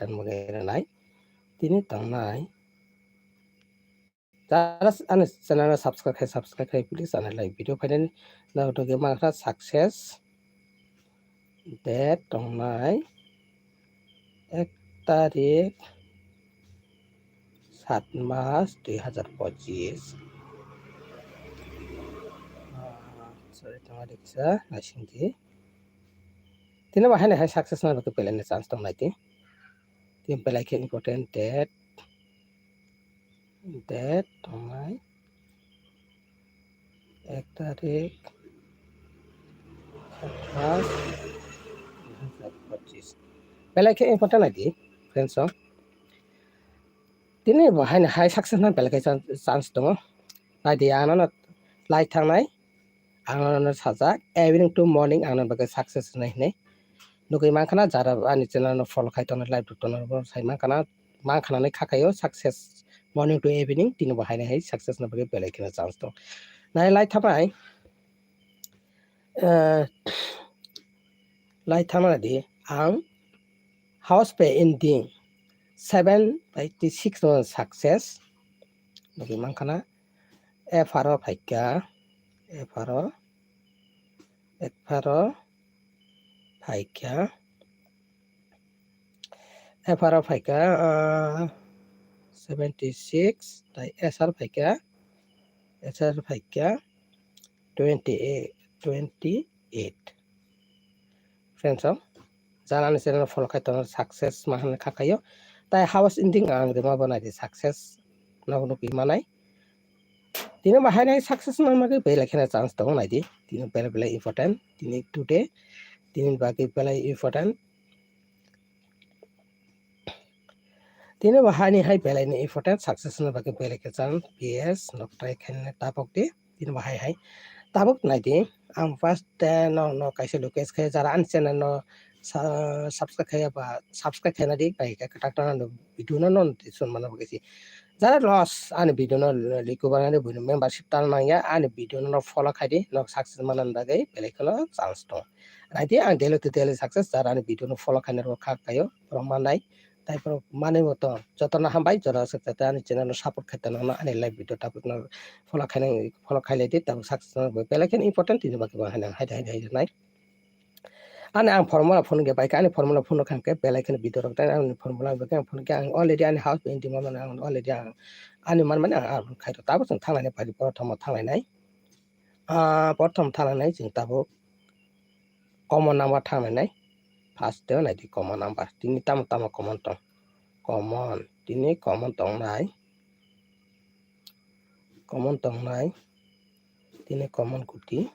button mengenai tini tangnai jaras ane channel subscribe please ane like video final na to ge makra success date tangnai 1 tarik 7 Maret 2025 sorry tanga diksa nasinti tini bahane hai success na to pelene chance tangnai ti tin pelai ke important date tangnai 1 tarik 7 Maret 2025 pelai ke important lagi friends tini bahane hai success na pelai ke chance tongo nadi ana light tangnai angana sajak evening to morning angana bagai success nahi nugai mankana jara ani channel no follow khai tona live tona sai mankana nai khakayo success morning to evening tini bahai hai success na bagai belai khina chance to nai light thabai light thamana di ang house pay ending 7/86 no success nugai mankana F.R.O. phaika F.R.O. phaika F.R.O. phaika 76 tai SR phaika 28 friends janani channel follow khai tona success mahana khakayo tai house ending ang rema banai di success nog manai tini bahai nai success na mage belai khena chance tong nai di tini belai important tini today tini bagi belai important tini bahai ni hai belai ni important success na bagi belai ke chance PS nok try khen tapok di tini bahai hai tapok nai di ang first no kaisa location khe jara an channel no subscribe khe ba subscribe khena di bai ka katak na video no son mana bagesi jara loss ani video no liko banane buino membership tan mangya ani video no follow khai di no success manan bagai belai khelo chance to nai di ang daily to daily success jara ani video no follow khai ro khakayo manai তারপর মানে মতো যত না হামবাই জরা সাথে আনি channel support খাইতে না আনি লাইভ ভিডিও তারপর না ফলো খাইলে দি তারপর সাকসেস বেলাকেন ইম্পর্টেন্ট তিনি বাকি বাহানা হাইদা নাই ani ang formula phone ge baik ani formula phone khangke belayken video rok ani formula bakai ang phone ke ang already ani house painting man ang already ani man ang khai to tabo jeng thanglai pari prothom thanglai nai prothom thanglai nai jeng tabo common number thanglai nai first de nai di common number tini tamo common tong common tini common tong nai tini common kuti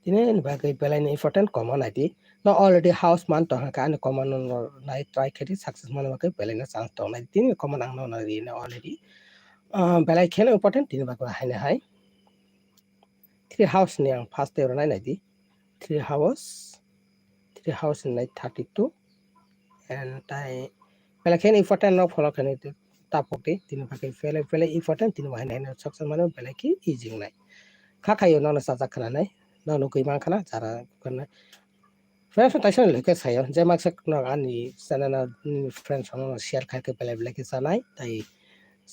tini bagai belai ni important common id no already house man to ka ani common nai try khedi success man bagai belai na chance to nai tini common ang no nai na already belai khena important tini bagai haina hai three house ni ang first de nai nai di three house nai 32 and tai belai khena important no follow khani tapok di tini bagai belai important tini haina haina success man belai ki easy nai khakayo no sajak khana nai no goi mankana jara kana friends taison leke sayo je makse no ani channel friends no share khai ke belai ke sanai tai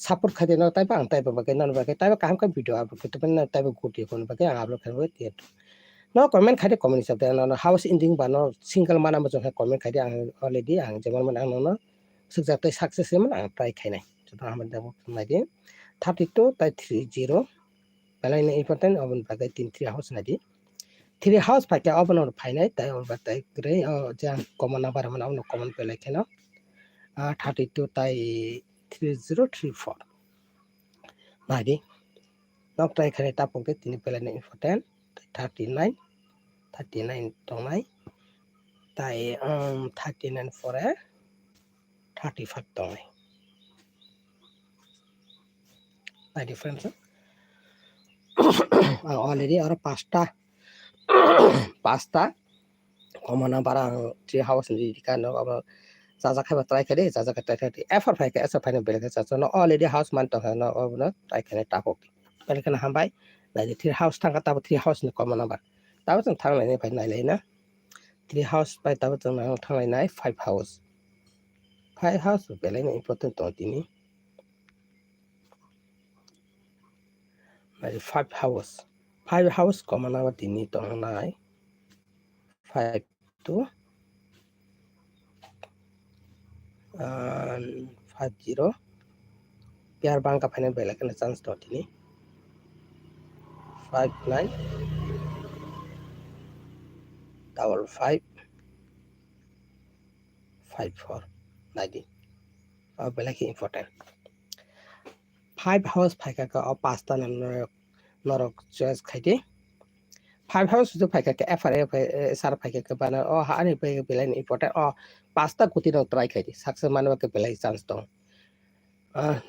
support khai no tai bang tai ba ke non ba ke tai ba kam ka video upload ke to na tai ba guti kon ba ke upload khai ba tiet no comment khai de comment sabte no house ending ba no single mana ma jong comment khai de ang already ang jemal man ang no sukjak tai success man ang try khai nai jota amar da nai de 32 tai 30 belai ni important obon ba ke 3 house nai di three house pakai open or finite tai on batai gre jang common number man on common pelai khena 32 tai 3034 nadi nok tai khare tapong ke tini pelai ni important 39 tongnai tai 39 for 35 tongnai my difference already or pasta common number three house ni kan jaja khaiba try khade jaja ka try khade effort phai ka asa phai bele ka cha no already house man to no obna try khane tapok bele kana hambai lai three house thanga tabo three house ni common number tabo jang thanglai nai phai nai lai na three house pai tabo jang thang lai nai 5 house 5 house belai na important tong tini nai 5 house common number tini tong nai 5 to 50 pair bangka phane belai kana chance tong tini 59 double 5 54 90 belai ki important 5 house phaika ka pasta norok choice khaiti 5 house jo phaika ka FR sar phaika ka bana ani belai important pasta kuti no try khaiti success manwa ka belai chance tong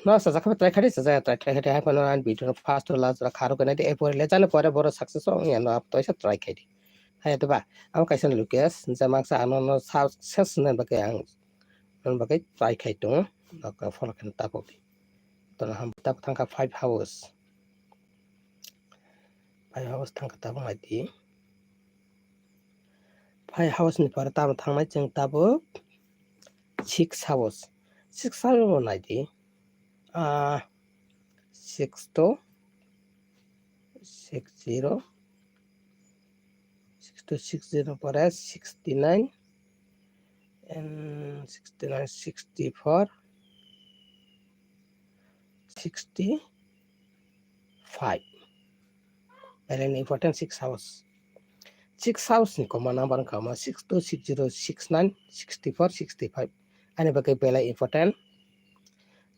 no sajak try khati sajak try khati ha pano an video fast last ra kharo kana de epore le jane pore boro success ong ya no ap toisa try khati ha to ba am kaisa lucas jamak sa ano no success na ba ke ang non ba ke try khai to no ka follow kan tapo to ham tap thangka 5 hours thangka tapo mai di 5 hours ni pore tam thangnai jeng tabo 6 hours 6 hours nai di 6 to 60 6 to 60 pore 69 and 69 64 65 very important 6 hours 6 hours ni common number kama 6 to 60 69 64 65 ani bagai bela important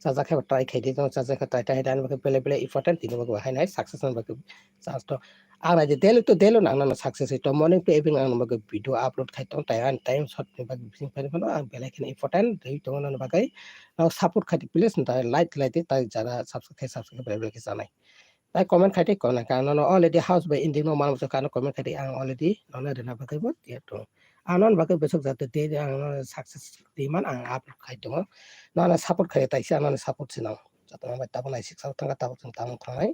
sajak ha try khai di no sajak ha try dan bagai bela important tino bagai hai nai success na bagai chance to ana je delo na na success to morning to evening ang bagai video upload khai tong time shot ni bagai bising phane phano ang bela kini important dei to na bagai support khai di please na like tai jara subscribe bela ki janai tai comment khai di kona kana no already house by ending no man so kana comment khai di ang already no na bagai bot ya to anon bagai besok jate de ang success di man ang upload khai to no na support khai tai sa no support sinang jato ma ta bonai 6 hours tanga ta bot tang thangai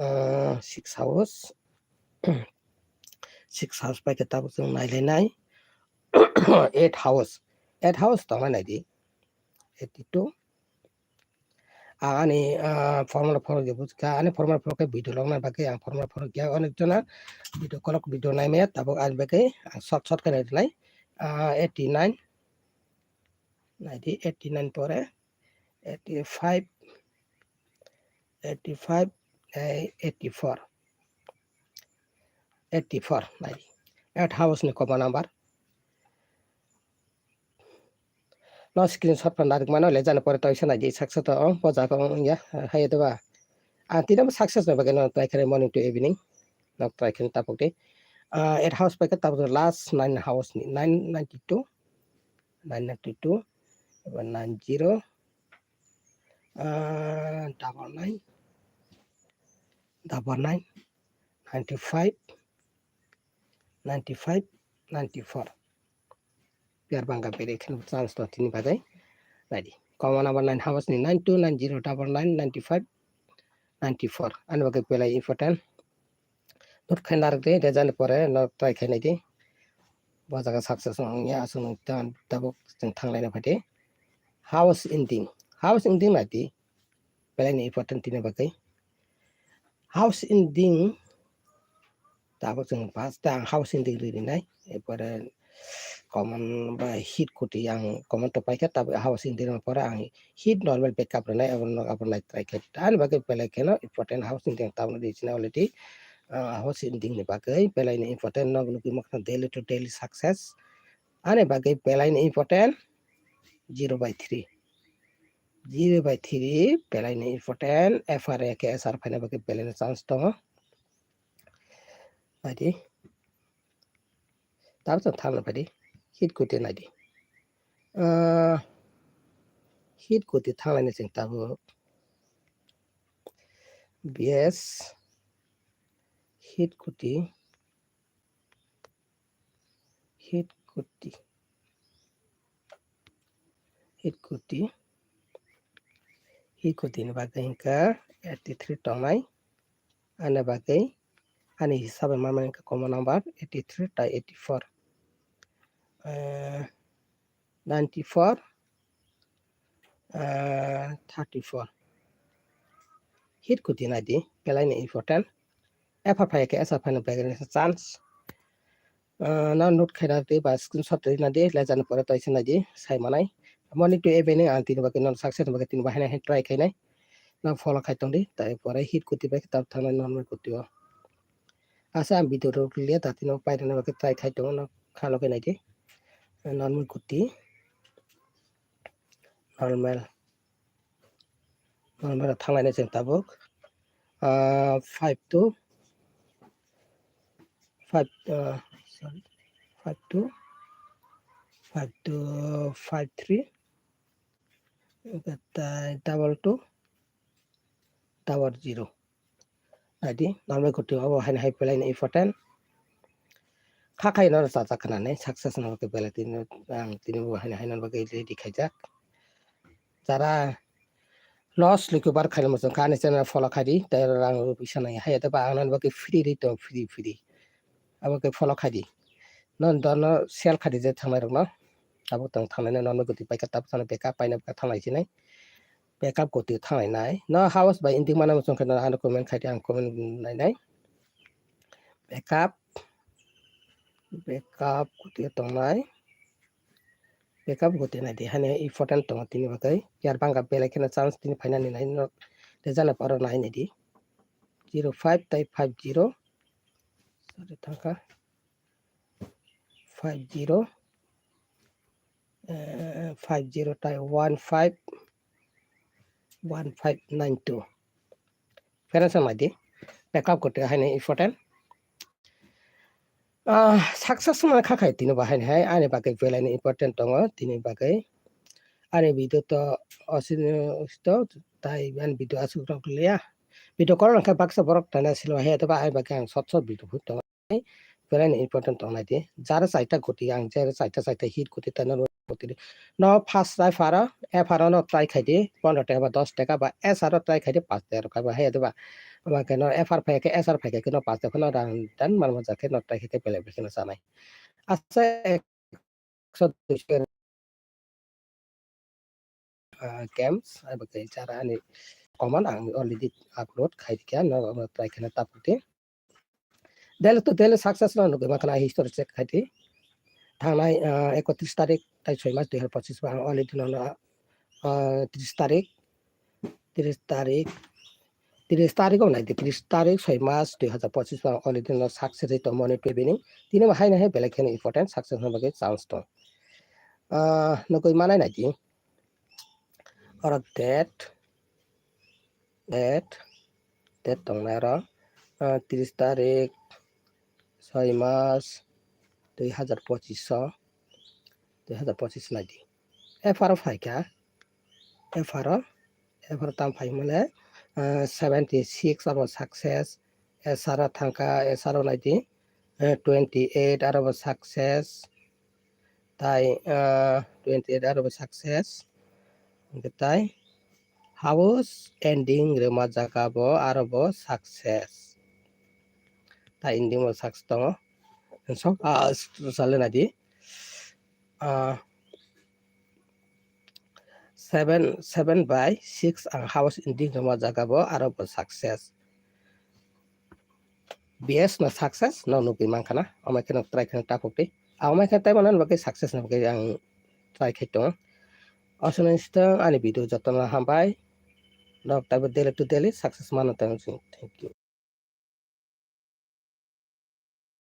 6 hours 6 hours pa ke ta bot nai le nai 8 hours 8 hours to nai di 82 ani formula 4 ge buka ani formula 4 ke video long na bagai ang formula 4 ge onek jona video kolok video nai me tabo an bagai short ka nai 89 89 pore 85 84 84 8 hours ni common number no screenshot pan darik mano le jana pore to isa na di success to poja ko ya hai to ba tina success na bagai no try khare morning to evening no try khin tapok de 8 house pa ka tapok last 9 hours ni 992 992 190 double 9 double 9 95 95 94 biar bangga beri khin chance to tini bagai nadi common number 9 hours ni 9290 double 9 95 94 ani bagai pela important not khain lar de rejan pore no try khain di bajaga success ong ya asung tan tabok jeng thanglai na phate house ending nadi pela ni important tini bagai house ending tabok jeng pas tang house ending ri nai epore common ba hit kuti yang common to pai ka tab house ending pore ang hit normal backup nai abon nai try khet tan bagai pela keno important house ending tab di china already house ending ni bagai pela ni important nog nuki makna daily to daily success ane bagai pela ni important 0/3 0/3 pela ni important FRA ke SR phane bagai pela ni chance to adi tab to thang na padi hit kuti nadi hit kuti thanglai ni jeng tabo BS hit kuti hit kuti ni bagai ka 83 tongnai ane bagai ani hisabe mama ka common number 83 ta 84 94 34 hit kuti na di pelai ni important efa phai ke esa phai na bagre chance na note khaina te ba screenshot te na de la jan pore toise na di sai manai moni to evening anti ba ke non success ba ke tin ba hena try khainai na follow khai tong di tai pore hit kuti ba tab thana normal kuti o asa am video ro clear ta tin pai na ba ke try khai tong na khalo ke nai di normal kuti normal thanglai na jeng tabuk 5 to 5 sorry 5 to 53 double 2 double 0 adi normal kuti abo hain hai pelai na important khakai no sa sa khana nei success no ke pelai tin ang tin bo hain hain ba ke dikhai jak jara loss likubar khail mo kane channel follow khadi tai rang pisa nai hai ta ba ang ba ke free rito free abo ke follow khadi non dono sell khadi je thangnai rok no abo tang thangnai non goti pai ka tab thana backup pai na ka thangnai sinai backup goti thangnai nai no house by inting mana mo khana an comment khadi ang comment nai backup goti tongnai backup goti nai di hane important tong tini bakai yar bangga belai khana chance tini final ni nai no de jana paro nai ni di 05 tai 50 sorry thangka 50 50 tai 1592 fera sama di backup goti hane important success mana khakai tini bahai hai ani bakai belai ni important tongo tini bakai ani video to osino sto tai ban video asu rok leya video call ka baksa borok tana silo he to ba ai bakai short video hu to belai ni important tong nai di jara saita goti ang jara saita hit goti tana goti no first try fara e fara no try khai di 15 টাকা বা 10 টাকা বা S আর try khai di 5 টাকা ba he to ba ama ke no fr phai ke sr phai ke no 5 টাকা no dan man ma ja ke no try ke pelai ke no sanai asa 100 games aba ke cara ani common ang already upload khai di kan no try ke na taputi dele success no ma kana history check khai di thangnai 31 tarik tai 6 mas 2025 ba already no 30 tarik 30 tarik nai 30 tarik 6 mas 2025 ba already no success to money training tini ma hai na hai belai khana important success no bage chance to no koi manai nai di or that tong nai ro 30 tarik 6 mas 2025 nai di fr phai ka fr tam phai male 76 aro success sara thangka saro nai di 28 aro success tai 28 aro success tai house ending rema jaga bo aro bo success tai ending bo success tongo so sale na di 7 by 6 ang house ending rema jaga bo aro bo success bs na success no nuki mangkana amai kena try kena tapukti amai kena tai manan bagai success na bagai ang try khetong asana stang ani video jotona hambai nok tabe daily to daily success mana tang thank you